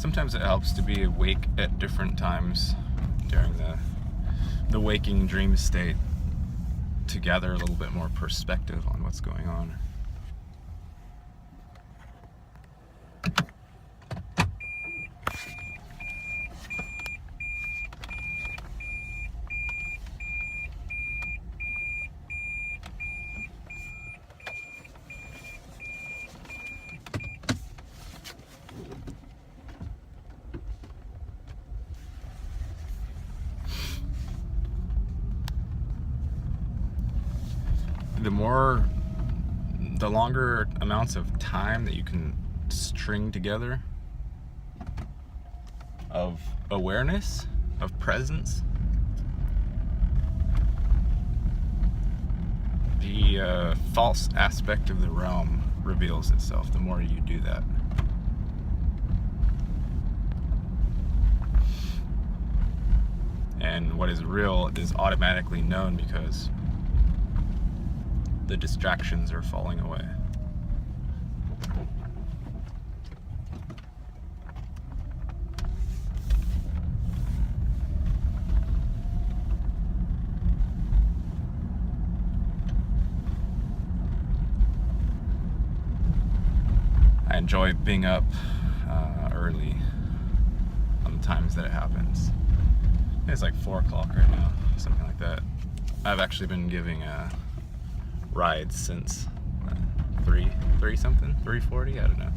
Sometimes it helps to be awake at different times during the waking dream state to gather a little bit more perspective on what's going on. The longer amounts of time that you can string together of awareness, of presence, the false aspect of the realm reveals itself the more you do that. And what is real is automatically known because the distractions are falling away. I enjoy being up early on the times that it happens. It's like 4 o'clock right now, something like that. I've actually been giving rides since 3 something, 3:40, I don't know.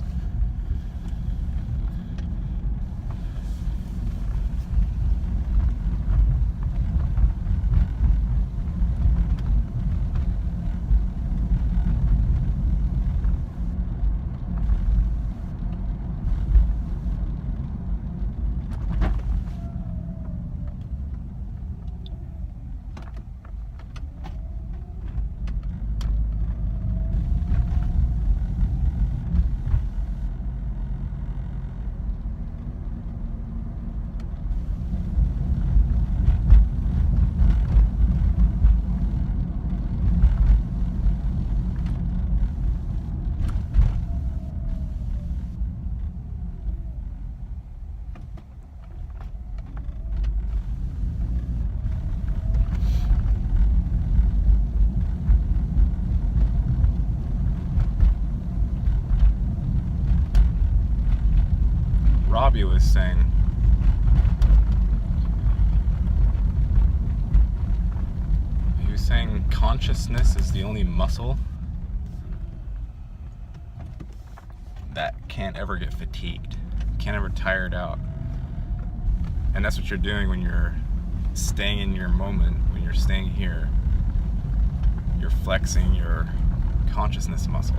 Robbie was saying consciousness is the only muscle that can't ever get fatigued, can't ever tired out. And that's what you're doing when you're staying in your moment, when you're staying here. You're flexing your consciousness muscle.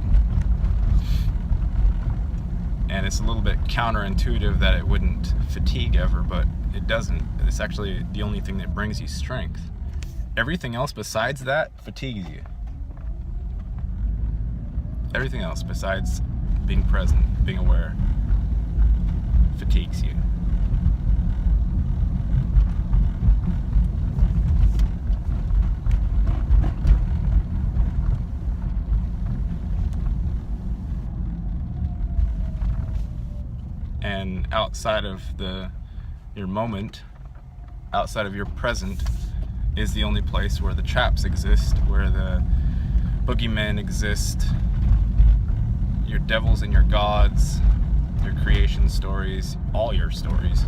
And it's a little bit counterintuitive that it wouldn't fatigue ever, but it doesn't. It's actually the only thing that brings you strength. Everything else besides that fatigues you. Everything else besides being present, being aware, fatigues you. And outside of your moment, outside of your present, is the only place where the traps exist, where the boogeymen exist, your devils and your gods, your creation stories, all your stories.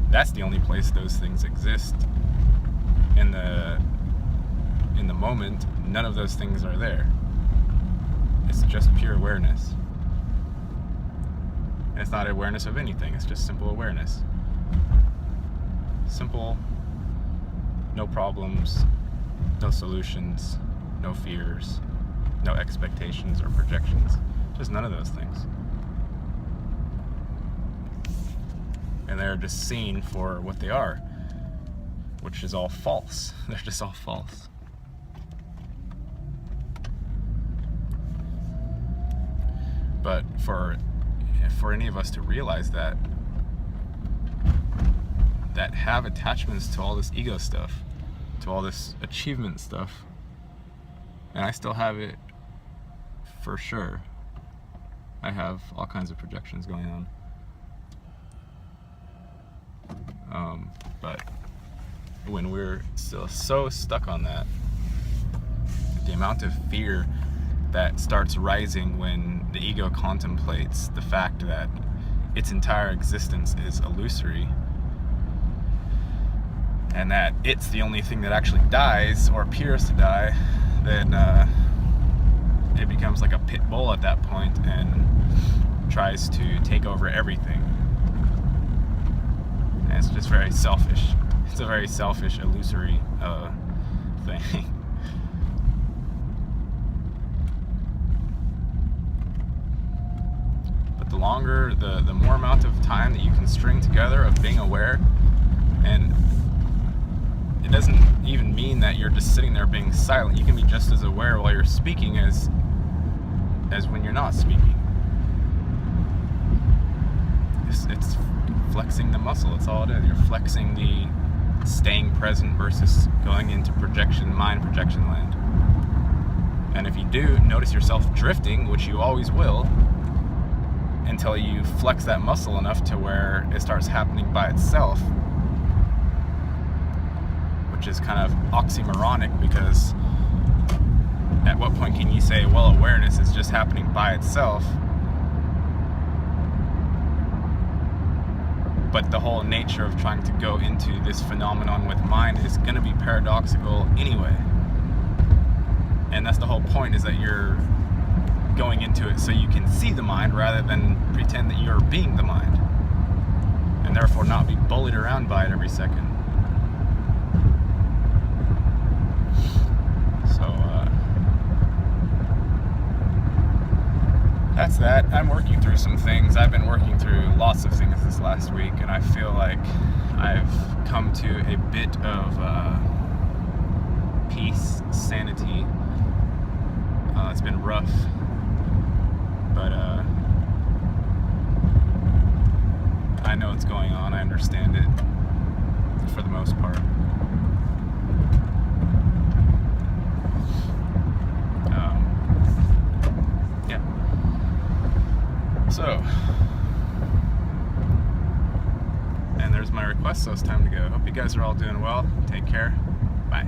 That's the only place those things exist. In the moment, none of those things are there. It's just pure awareness. And it's not awareness of anything, it's just simple awareness. Simple, no problems, no solutions, no fears, no expectations or projections. Just none of those things. And they're just seen for what they are, which is all false. They're just all false. But for any of us to realize that have attachments to all this ego stuff, to all this achievement stuff, and I still have it for sure. I have all kinds of projections going on. But when we're still so stuck on that, the amount of fear that starts rising when the ego contemplates the fact that its entire existence is illusory and that it's the only thing that actually dies or appears to die, then it becomes like a pit bull at that point and tries to take over everything. And it's just very selfish. It's a very selfish, illusory thing. But the longer, the more amount of time that you can string together of being aware, and it doesn't even mean that you're just sitting there being silent. You can be just as aware while you're speaking as when you're not speaking. It's flexing the muscle. That's all it is. You're flexing the staying present versus going into mind projection land. And if you do notice yourself drifting, which you always will, until you flex that muscle enough to where it starts happening by itself, which is kind of oxymoronic, because at what point can you say, well, awareness is just happening by itself, but the whole nature of trying to go into this phenomenon with mind is going to be paradoxical anyway. And that's the whole point, is that you're going into it so you can see the mind rather than pretend that you're being the mind, and therefore not be bullied around by it every second. That's that. I'm working through some things. I've been working through lots of things this last week, and I feel like I've come to a bit of peace, sanity. It's been rough, but I know what's going on. I understand it for the most part. So, and there's my request, so it's time to go. Hope you guys are all doing well. Take care. Bye.